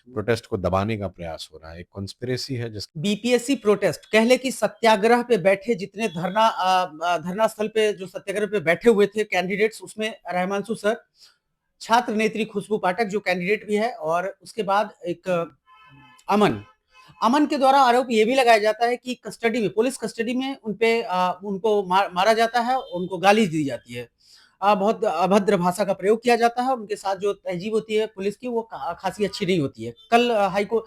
Protest को दबाने का प्रयास हो रहा है, एक कॉन्स्पिरेसी है जिस बीपीएससी प्रोटेस्ट कह ले कि सत्याग्रह पे बैठे जितने धरना स्थल पे जो सत्याग्रह पे बैठे हुए थे कैंडिडेट्स, उसमें रहमांशु सर, छात्र नेत्री खुशबू पाठक जो कैंडिडेट भी है, और उसके बाद एक अमन अमन के द्वारा आरोप ये भी लगाया जाता है कि कस्टडी में, पुलिस कस्टडी में उनको मारा जाता है, उनको गाली दी जाती है, बहुत अभद्र भाषा का प्रयोग किया जाता है, और उनके साथ जो तहजीब होती है पुलिस की वो खासी अच्छी नहीं होती है। कल हाईकोर्ट,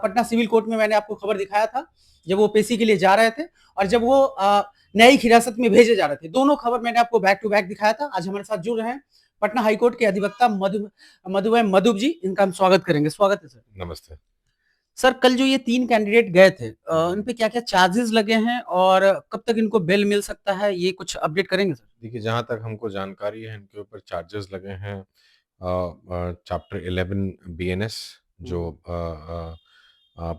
पटना सिविल कोर्ट में मैंने आपको खबर दिखाया था, जब वो पेशी के लिए जा रहे थे और जब वो न्यायिक हिरासत में भेजे जा रहे थे, दोनों खबर मैंने आपको बैक टू बैक दिखाया था। आज हमारे साथ जुड़ रहे हैं पटना हाईकोर्ट के अधिवक्ता मधुबन मधुब जी, इनका हम स्वागत करेंगे। स्वागत है सर। नमस्ते। सर, कल जो ये 3 कैंडिडेट गए थे, इन पे क्या-क्या चार्जेस लगे हैं और कब तक इनको बेल मिल सकता है, ये कुछ अपडेट करेंगे सर? देखिए, जहाँ तक हमको जानकारी है इनके ऊपर चार्जेस लगे हैं चैप्टर 11 बीएनएस जो हुँ,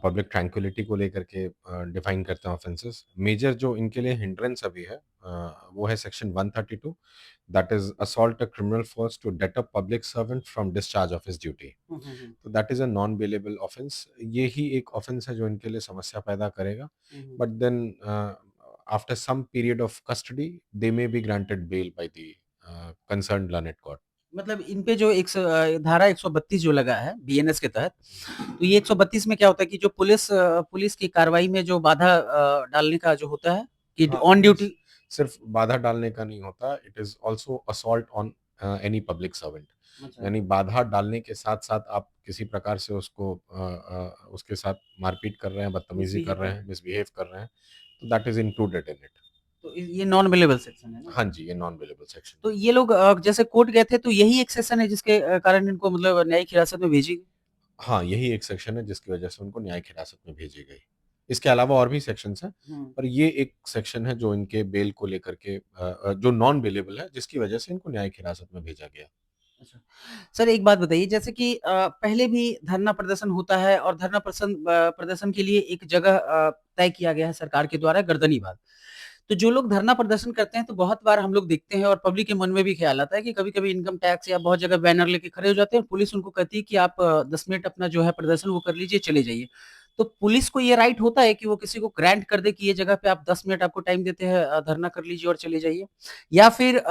पब्लिक ट्रैंक्विलिटी को लेकर के डिफाइन करते हैं ऑफेंसेस। मेजर जो इनके लिए हिंड्रेंस अभी है वो है section 132, that is assault a criminal force to deter public servant from discharge of his duty. Hmm, hmm, hmm, तो that is a non bailable offence. ये ही एक ऑफेंस है जो इनके लिए समस्या पैदा करेगा, hmm, hmm. But then after some period of custody they may be granted bail by the concerned learned court. मतलब इन पे जो धारा 132 जो लगा है बीएनएस के तहत, तो ये 132 में क्या होता है कि जो पुलिस की कार्रवाई में जो बाधा डालने का जो होता है कि हाँ, ऑन ये ड्यूटी। सिर्फ बाधा डालने का नहीं होता, it is also assault on any public servant. अच्छा। यानी बाधा डालने के साथ साथ आप किसी प्रकार से उसको उसके साथ मारपीट कर रहे हैं, बदतमीजी मिसबिहेव कर रहे कर हैं, रहे हैं। मिसबिहेव कर रहे हैं, तो that is included in it. तो ये नॉन अवेलेबल सेक्शन है ना? हाँ जी, ये नॉन बेलेबल सेक्शन तो है। ये लोग जैसे कोर्ट गए थे, तो यही एक सेशन है जिसके कारण इनको मतलब न्यायिक हिरासत में भेजी गई? हाँ, यही एक सेक्शन है जिसकी वजह से उनको न्यायिक हिरासत में भेजी गई। इसके अलावा और भी सेक्शंस हैं, हुँ। पर ये एक सेक्शन है जो इनके बेल को लेकर के जो नॉन बेलेबल है, जिसकी वजह से इनको न्यायिक हिरासत में भेजा गया। अच्छा। सर, एक बात बताइए, जैसे कि पहले भी धरना प्रदर्शन होता है और प्रदर्शन के लिए एक जगह तय किया गया है सरकार के द्वारा, गर्दनीबाग। तो जो लोग धरना प्रदर्शन करते हैं, तो बहुत बार हम लोग देखते हैं और पब्लिक के मन में भी ख्याल आता है कि कभी-कभी इनकम टैक्स या बहुत जगह बैनर लेके खड़े हो जाते हैं, पुलिस उनको कहती है कि आप 10 मिनट अपना जो है प्रदर्शन वो कर लीजिए, चले जाइए। तो पुलिस को ये राइट होता है कि वो किसी को ग्रांट कर दे कि ये जगह पे आप 10 मिनट आपको टाइम देते हैं, धरना कर लीजिए और चले जाइए? या फिर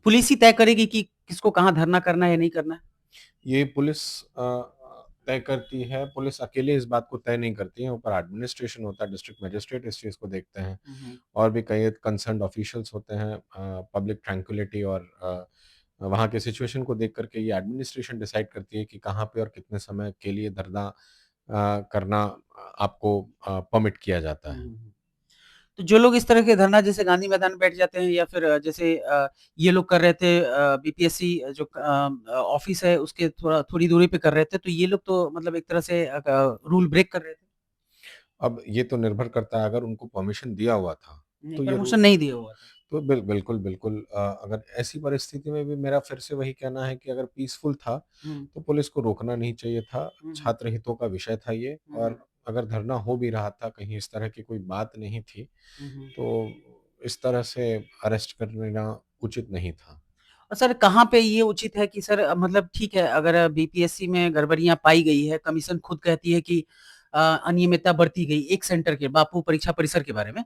पुलिस ही तय करेगी कि किसको कहाँ धरना करना है या नहीं करना है? ये पुलिस तय करती है, पुलिस अकेले इस बात को तय नहीं करती है, ऊपर एडमिनिस्ट्रेशन होता है, डिस्ट्रिक्ट मजिस्ट्रेट इस चीज़ को देखते हैं, हुँ, हुँ। और भी कई कंसर्न्ड ऑफिशियल्स होते हैं। पब्लिक ट्रैंक्विलिटी और वहाँ के सिचुएशन को देख कर के ये एडमिनिस्ट्रेशन डिसाइड करती है कि कहाँ पे और कितने समय के लिए धरना करना आपको परमिट किया जाता हुँ, है। Hmm, hmm. तो जो लोग इस तरह के धरना जैसे गांधी मैदान में बैठ जाते हैं या फिर जैसे ये लोग कर रहे थे, बीपीएससी जो ऑफिस है उसके थोड़ी दूरी पे कर रहे थे, तो ये लोग तो मतलब एक तरह से रूल ब्रेक कर रहे थे। अब ये तो निर्भर करता है, अगर उनको परमिशन दिया हुआ था, नहीं, तो ये रू प्रमोशन नहीं दिया हुआ था। तो बिल्कुल, बिल्कुल अगर ऐसी परिस्थिति में भी मेरा फिर से वही कहना है कि अगर पीसफुल था, हुँ, तो पुलिस को रोकना नहीं चाहिए था। हुँ, हुँ, छात्र हितों का विषय था ये, हुँ, हुँ, और अगर धरना हो भी रहा था, कहीं इस तरह की कोई बात नहीं थी, हुँ, हुँ। तो इस तरह से अरेस्ट कर लेना उचित नहीं था। और सर, कहाँ पे ये उचित है कि सर मतलब ठीक है, अगर बीपीएससी में गड़बड़ियाँ पाई गई है, कमीशन खुद कहती है कि अनियमितता बरती गई एक सेंटर के बापू परीक्षा परिसर के बारे में।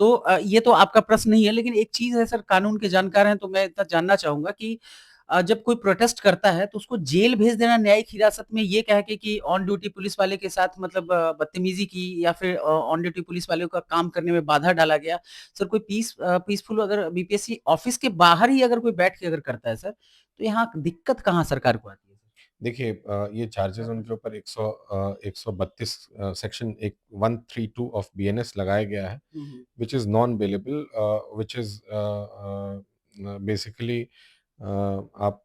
तो ये तो आपका प्रश्न नहीं है, लेकिन एक चीज़ है सर, कानून के जानकार हैं तो मैं इतना जानना चाहूँगा कि जब कोई प्रोटेस्ट करता है तो उसको जेल भेज देना न्यायिक हिरासत में, ये कह के कि ऑन ड्यूटी पुलिस वाले के साथ मतलब बदतमीज़ी की या फिर ऑन ड्यूटी पुलिस वालों का काम करने में बाधा डाला गया। सर, कोई पीसफुल अगर बीपीएससी ऑफिस के बाहर ही अगर कोई बैठ के अगर करता है सर, तो यहाँ दिक्कत कहाँ सरकार को आती है सर? देखिए, ये चार्जेज़ उनके ऊपर 132 सेक्शन एक 132 ऑफ बीएनएस लगाया गया है, hmm, hmm. which is non-bailable, which is basically आप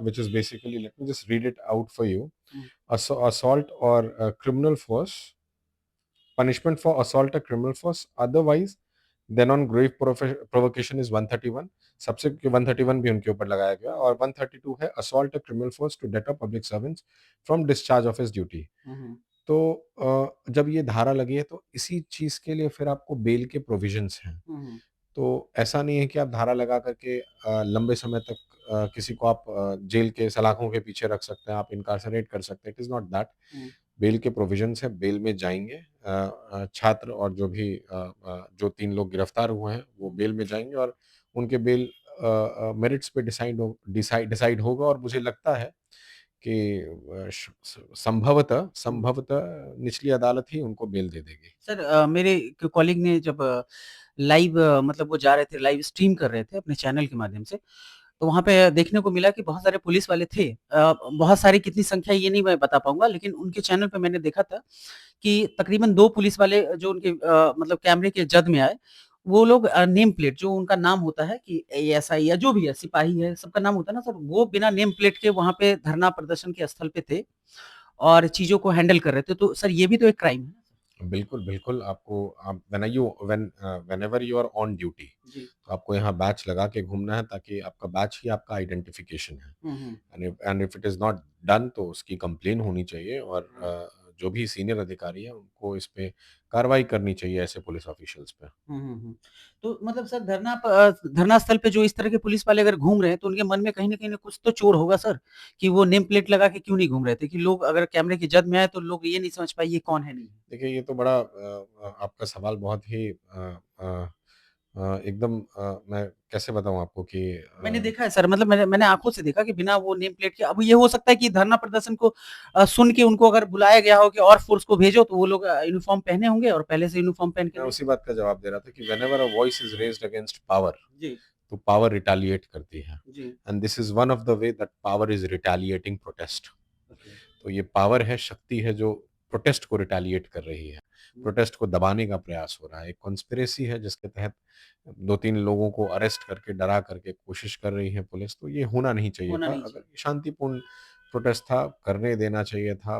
which is basically, let me just read it out for you. Hmm. Assault or criminal force, punishment for assault or criminal force otherwise then on grave provocation is 131, सबसे 131 भी उनके ऊपर लगाया गया, और 132 है assault a criminal force to deter public servants from discharge of his duty। Hmm, hmm. तो जब ये धारा लगी है तो इसी चीज़ के लिए फिर आपको बेल के प्रोविजंस हैं। हुँ, हुँ। तो ऐसा नहीं है कि आप धारा लगा करके लंबे समय तक किसी को आप जेल के सलाखों के पीछे रख सकते हैं, आप इनकार्सरेट कर सकते हैं। It is not that. हुँ, बेल के प्रोविजंस है, बेल में जाएँगे छात्र और जो भी जो 3 लोग गिरफ्तार हुए हैं, वो हुँ। बेल में जाएँगे और उनके बेल मेरिट्स पे डिसाइड होगा और मुझे लगता है कि श स संभवतः हुँ। संभवतः निचली अदालत ही उनको बेल दे देगी। सर मेरे एक कॉलीग ने जब लाइव मतलब वो जा रहे थे, लाइव स्ट्रीम कर रहे थे अपने चैनल के माध्यम से, तो वहाँ पे देखने को मिला कि बहुत सारे पुलिस वाले थे। बहुत सारी कितनी संख्या ये नहीं मैं बता पाऊँगा, लेकिन उनके चैनल पे मैंने देखा था कि तकरीबन 2 पुलिस वाले जो उनके मतलब कैमरे के जद में आए, वो लोग नेम प्लेट जो उनका नाम होता है कि एएसआई या जो भी है, सिपाही है, सबका नाम होता है ना सर, वो बिना नेम प्लेट के वहाँ पे धरना प्रदर्शन के स्थल पे थे और चीज़ों को हैंडल कर रहे थे। तो सर ये भी तो एक क्राइम है। बिल्कुल, बिल्कुल, आपको आप whenever you are on duty, जी। तो आपको यहाँ बैच लगा के घूमना है ताकि आपका बैच ही आपका आइडेंटिफिकेशन है। Hmm, hmm. And if it is not done तो उसकी कंप्लेन होनी चाहिए और हुँ। जो भी सीनियर अधिकारी हैं उनको इस पे कार्रवाई करनी चाहिए ऐसे पुलिस ऑफिशियल्स पे। हुँ, हुँ, हुँ। तो मतलब सर धरना स्थल पे जो इस तरह के पुलिस वाले अगर घूम रहे हैं, तो उनके मन में कहीं न कहीं कुछ तो चोर होगा सर, कि वो नेम प्लेट लगा के क्यों नहीं घूम रहे थे? कि लोग अगर कैमरे की जद में आए, तो लोग ये नहीं समझ पाए ये कौन है नहीं है। देखिए ये तो बड़ा आपका सवाल बहुत ही एकदम मैं कैसे बताऊँ आपको कि मैंने देखा है सर मतलब मैंने मैंने आँखों से देखा कि बिना वो नेम प्लेट के अब ये हो सकता है कि धरना प्रदर्शन को सुन के उनको अगर बुलाया गया हो कि और फ़ोर्स को भेजो, तो वो लोग यूनिफ़ॉर्म पहने होंगे और पहले से यूनिफ़ॉर्म पहन के मैं नहीं उसी बात का जवाब दे रहा था कि whenever a voice is raised against power, जी, तो पावर रिटेलिएट करती है जी। And this is one of the way that power is retaliating protest. Okay. तो ये पावर है, शक्ति है जो प्रोटेस्ट को रिटेलिएट कर रही है। हुँ, प्रोटेस्ट को दबाने का प्रयास हो रहा है। एक कॉन्स्पिरेसी है जिसके तहत 2-3 लोगों को अरेस्ट करके, डरा करके कोशिश कर रही है पुलिस, तो ये होना नहीं चाहिए होना था। नहीं अगर चाहिए। ये शांतिपूर्ण प्रोटेस्ट था, करने देना चाहिए था।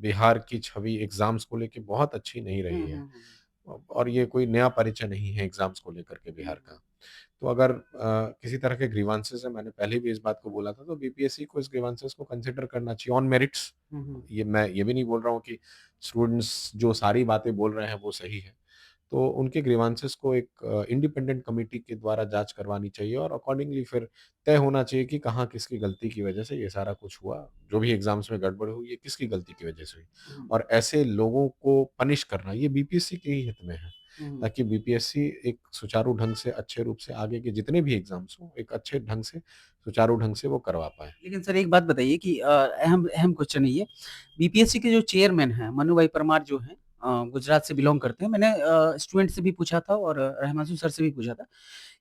बिहार की छवि एग्ज़ाम्स को लेके बहुत अच्छी नहीं हुँ, रही है। हुँ, हुँ, और ये कोई नया परिचय नहीं है एग्ज़ाम्स को लेकर के हुँ, बिहार हुँ, का। तो अगर किसी तरह के ग्रीवांसेस हैं, मैंने पहले भी इस बात को बोला था, तो बीपीएससी को इस ग्रीवांसेस को कंसिडर करना चाहिए ऑन मेरिट्स। हुँ, हुँ, ये मैं ये भी नहीं बोल रहा हूँ कि स्टूडेंट्स जो सारी बातें बोल रहे हैं वो सही है। तो उनके ग्रीवांसेस को एक इंडिपेंडेंट कमिटी के द्वारा जाँच करवानी चाहिए और अकॉर्डिंगली फिर तय होना चाहिए कि कहाँ किसकी गलती की वजह से ये सारा कुछ हुआ। जो भी एग्ज़ाम्स में गड़बड़ हुई, ये किसकी गलती की वजह से हुई। हुँ, और ऐसे लोगों को पनिश करना, ये बीपीएससी के ही हित में है। हुँ। ताकि बीपीएससी एक सुचारू ढंग से, अच्छे रूप से आगे के जितने भी एग्ज़ाम्स हों, एक अच्छे ढंग से, सुचारू ढंग से वो करवा पाएँ। लेकिन सर एक बात बताइए कि अहम अहम क्वेश्चन है ये, बीपीएससी के जो चेयरमैन हैं, मनु भाई परमार जो हैं गुजरात से बिलॉन्ग करते हैं। मैंने स्टूडेंट से भी पूछा था और रहमांशु सर से भी पूछा था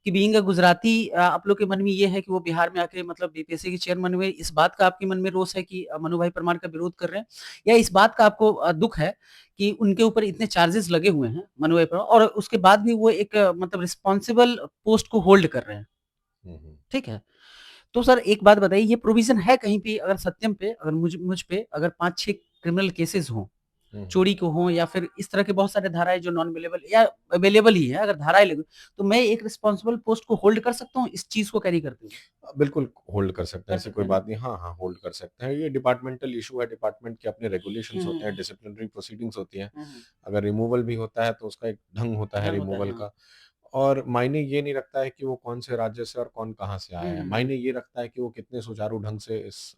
कि बीइंग अ गुजराती आप लोग के मन में ये है कि वो बिहार में आके मतलब बीपीएससी के चेयरमैन हुए, इस बात का आपके मन में रोष है कि मनु भाई परमार का विरोध कर रहे हैं? या इस बात का आपको दुःख है कि उनके ऊपर इतने चार्जेस लगे हुए हैं, मनु भाई परमार और उसके बाद भी वो एक मतलब रिस्पॉन्सिबल पोस्ट को होल्ड कर रहे हैं, हुँ, हुँ। ठीक है? तो सर एक बात बताइए ये प्रोविज़न है कहीं पे अगर सत्यम पे अगर मुझ पे अगर 5-6 क्रिमिनल केसेज़ हों, हुँ, हुँ। चोरी के हों या फिर इस तरह के बहुत सारे धाराएँ जो नॉन अवेलेबल या अवेलेबल ही है, अगर धाराएँ लगी तो मैं एक रिस्पॉन्सिबल पोस्ट को होल्ड कर सकता हूँ इस चीज़ को कैरी करते हुए? बिल्कुल होल्ड कर सकते हैं, कर ऐसी सकते कोई हैं ना? बात नहीं। हाँ, हाँ, होल्ड कर सकते हैं। ये डिपार्टमेंटल इश्यू है, डिपार्टमेंट के अपने हुँ, रेगुलेशंस हुँ, होते हैं, हुँ। डिसिप्लिनरी प्रोसीडिंग्स होती हैं। हुँ, हुँ। अगर रिमूवल भी होता है तो उसका एक ढंग होता है ढंग होता है, रिमूवल हाँ। का। और मायने ये नहीं रखता है कि वो कौन से राज्य से और कौन कहाँ से हुँ, आया है। हुँ, हुँ। मायने ये रखता है कि वो कितने सुचारू ढंग से इस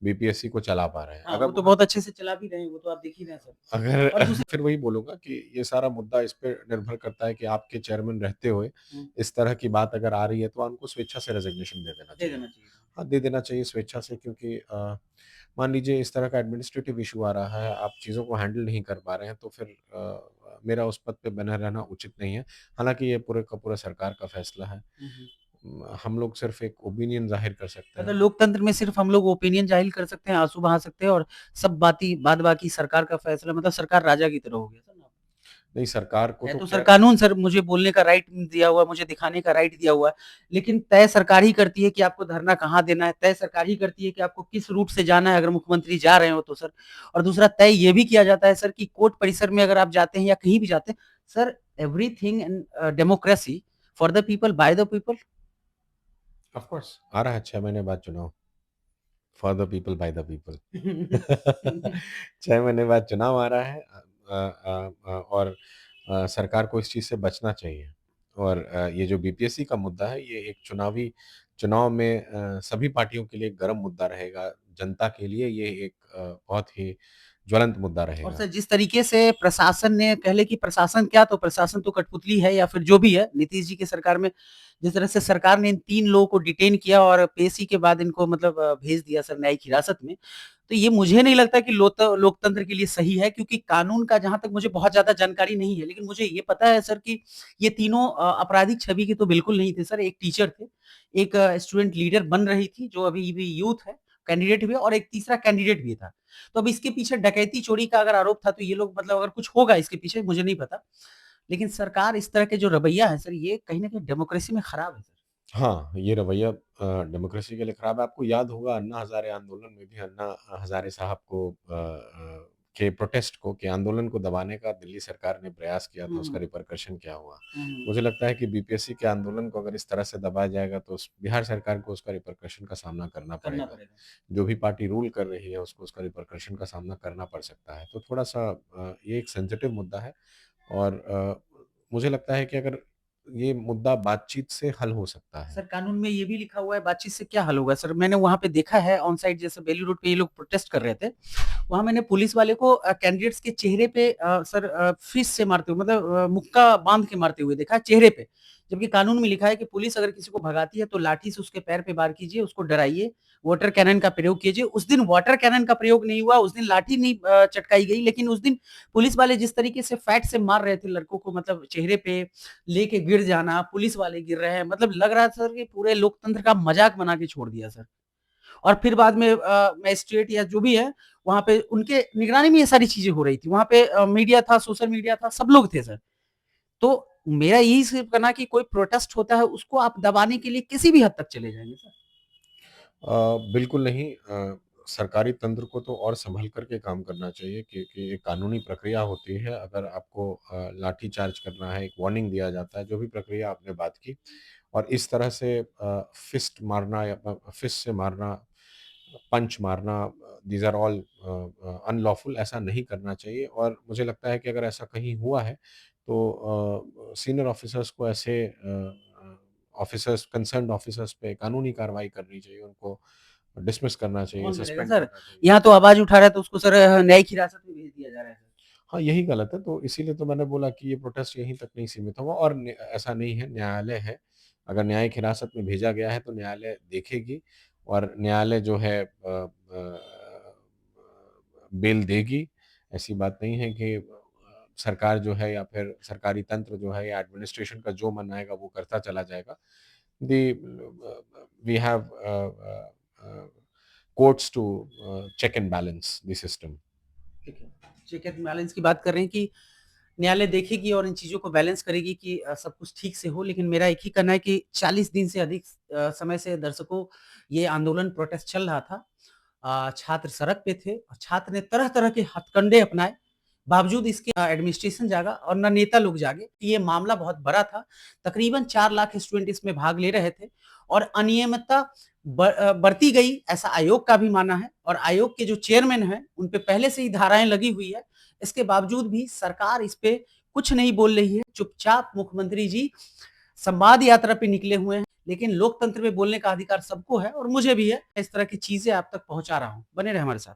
बीपीएससी को चला पा रहे हैं। हाँ, अगर वो तो वहाँ बहुत अच्छे से चला भी रहे हैं, वो तो आप देख ही रहे हैं सर। अगर और दूसरी फिर वही बोलूँगा कि ये सारा मुद्दा इस पे निर्भर करता है कि आपके चेयरमैन रहते हुए हुँ, इस तरह की बात अगर आ रही है तो उनको स्वेच्छा से रेज़िग्नेशन दे देना दे चाहिए। देना चाहिए था। हाँ, दे देना चाहिए स्वेच्छा से क्योंकि मान लीजिए इस तरह का एडमिनिस्ट्रेटिव इश्यू आ रहा है, आप चीज़ों को हैंडल नहीं कर पा रहे हैं तो फिर मेरा उस पद पे बना रहना उचित नहीं है। हालाँकि ये पूरे का पूरा सरकार का फैसला है। हुँ, हुँ। हम लोग सिर्फ़ एक ओपिनियन ज़ाहिर कर सकते मतलब हैं। लोकतंत्र में सिर्फ़ हम लोग ओपिनियन ज़ाहिर कर सकते हैं, आँसू बहा सकते हैं और सब बाद-बाकी सरकार का फैसला मतलब सरकार राजा की तरह हो गया सर ना। नहीं सरकार को है तो तो सर ख़ैर कानून सर मुझे बोलने का राइट दिया हुआ है, मुझे दिखाने का राइट दिया हुआ है, लेकिन तय सरकार ही करती है कि आपको धरना कहाँ देना है, तय सरकार ही करती है कि आपको किस रूट से जाना है अगर मुख्यमंत्री जा रहे हो तो सर। और दूसरा तय ये भी किया जाता है सर कि कोर्ट परिसर में अगर आप जाते हैं या कहीं भी जाते हैं, sir everything in democracy for the people by the people. Of course आ रहा है 6 महीने बाद चुनाव। For the people by the people. 6 महीने बाद चुनाव आ रहा है और सरकार को इस चीज़ से बचना चाहिए और ये जो बीपीएससी का मुद्दा है, ये एक चुनाव में सभी पार्टियों के लिए एक गर्म मुद्दा रहेगा। जनता के लिए ये एक बहुत ही ज्वलंत मुद्दा और रहेगा। सर जिस तरीके से प्रशासन ने कह लें कि प्रशासन क्या तो प्रशासन तो कठपुतली है या फिर जो भी है, नीतीश जी की सरकार में जिस तरह से सरकार ने इन 3 लोगों को डिटेन किया और पेशी के बाद इनको मतलब भेज दिया सर न्यायिक हिरासत में। तो ये मुझे नहीं लगता कि लोकतंत्र के लिए सही है क्योंकि कानून का जहाँ तक मुझे बहुत ज़्यादा जानकारी नहीं है, लेकिन मुझे ये पता है सर कि ये तीनों आपराधिक छवि के तो बिल्कुल नहीं थे सर। एक टीचर थे, एक स्टूडेंट लीडर बन रही थी जो अभी भी यूथ है, कैंडिडेट भी है और एक तीसरा कैंडिडेट भी था। तो अब इसके पीछे डकैती चोरी का अगर आरोप था तो ये लोग मतलब अगर कुछ होगा इसके पीछे मुझे नहीं पता। लेकिन सरकार इस तरह के जो रवैया है सर ये कहीं न कहीं डेमोक्रेसी में खराब है सर। हाँ, ये रवैया डेमोक्रेसी के लिए खराब है। आपको याद होगा अन्ना हज़ारे आंदोलन में भी अन्ना हज़ारे साहब को के प्रोटेस्ट को के आंदोलन को दबाने का दिल्ली सरकार ने प्रयास किया था, उसका हुँ, रिपरकशन क्या हुआ? हुँ, मुझे लगता है कि बीपीएससी के आंदोलन को अगर इस तरह से दबाया जाएगा तो उस बिहार सरकार को उसका रिपरकशन का सामना करना करना पड़ेगा। पड़ेगा। जो भी पार्टी रूल कर रही है उसको उसका रिपरकशन का सामना करना पड़ सकता है। तो थोड़ा-सा ये एक सेंसिटिव मुद्दा है और मुझे लगता है कि अगर ये मुद्दा बातचीत से हल हो सकता है। सर कानून में ये भी लिखा हुआ है बातचीत से क्या हल होगा सर? मैंने वहाँ पे देखा है ऑन साइट जैसे बेली रोड पे ये लोग प्रोटेस्ट कर रहे थे। वहाँ मैंने पुलिस वाले को कैंडिडेट्स के चेहरे पे सर फिश से मारते हुए मतलब मुक्का बाँध के मारते हुए देखा है चेहरे पे। जबकि कानून में लिखा है कि पुलिस अगर किसी को भगाती है तो लाठी से उसके पैर पे वार कीजिए, उसको डराइए, वाटर कैनन का प्रयोग कीजिए। उस दिन वाटर कैनन का प्रयोग नहीं हुआ, उस दिन लाठी नहीं चटकाई गई लेकिन उस दिन पुलिस वाले जिस तरीके से फैट से मार रहे थे लड़कों को मतलब चेहरे पे लेके गिर जाना, पुलिस वाले गिर रहे हैं, मतलब लग रहा था सर कि पूरे लोकतंत्र का मज़ाक बना के छोड़ दिया सर। और फिर बाद में मजिस्ट्रेट या जो भी है, वहाँ पे उनके निगरानी में ये सारी चीज़ें हो रही थी। वहाँ पे मीडिया था, सोशल मीडिया था, सब लोग थे सर। तो मेरा यही सिर्फ़ कहना है कि कोई प्रोटेस्ट होता है, उसको आप दबाने के लिए किसी भी हद तक चले जाएँगे सर। बिल्कुल नहीं सरकारी तंत्र को तो और सँभल कर के काम करना चाहिए क्योंकि एक कानूनी प्रक्रिया होती है। अगर आपको लाठी चार्ज करना है, एक वार्निंग दिया जाता है, जो भी प्रक्रिया आपने बात की और इस तरह से फिस्ट मारना या फिस्ट से मारना, पंच मारना दीज़ आर ऑल अनलॉफुल ऐसा नहीं करना चाहिए और मुझे लगता है कि अगर ऐसा कहीं हुआ है, तो सीनियर ऑफ़िसर्स को ऐसे ऑफ़िसर्स कंसर्न्ड ऑफ़िसर्स पे कानूनी कार्रवाई करनी चाहिए, उनको डिसमिस करना चाहिए, कौन करेगा सस्पेंड सर? करना चाहिए। यहाँ तो आवाज़ उठा रहा है तो उसको सर न्यायिक हिरासत में भेज दिया जा रहा है सर। हाँ, यही गलत है, तो इसीलिए तो मैंने बोला कि ये प्रोटेस्ट यहीं तक नहीं सीमित होगा और ऐसा नहीं है, न्यायालय है। अगर न्यायिक हिरासत में भेजा गया है, तो न्यायालय देखेगी और न्यायालय जो है बेल देगी। ऐसी बात नहीं है कि सरकार जो है या फिर सरकारी तंत्र जो है या एडमिनिस्ट्रेशन का जो मन आएगा वो करता चला जाएगा। The we have courts to check and balance the system. ठीक है। चेक एंड बैलेंस की बात कर रहे हैं कि न्यायालय देखेगी और इन चीज़ों को बैलेंस करेगी कि सब कुछ ठीक से हो। लेकिन मेरा एक ही कहना है कि 40 दिन से अधिक समय से दर्शकों ये आंदोलन प्रोटेस्ट चल रहा था। छात्र सड़क पे थे और छात्र ने तरह-तरह के हथकंडे अपनाए। बावजूद इसके एडमिनिस्ट्रेशन जागा और ना नेता लोग जागे। ये मामला बहुत बड़ा था। तकरीबन 4 लाख स्टूडेंट इसमें भाग ले रहे थे और अनियमितता बरती गई ऐसा आयोग का भी मानना है और आयोग के जो चेयरमैन हैं, उन पे पहले से ही धाराएँ लगी हुई है। इसके बावजूद भी सरकार इस पे कुछ नहीं बोल रही है। चुपचाप मुख्यमंत्री जी संवाद यात्रा पे निकले हुए हैं। लेकिन लोकतंत्र में बोलने का अधिकार सबको है और मुझे भी है। इस तरह की चीज़ें आप तक पहुँचा रहा हूँ। बने रहें हमारे साथ।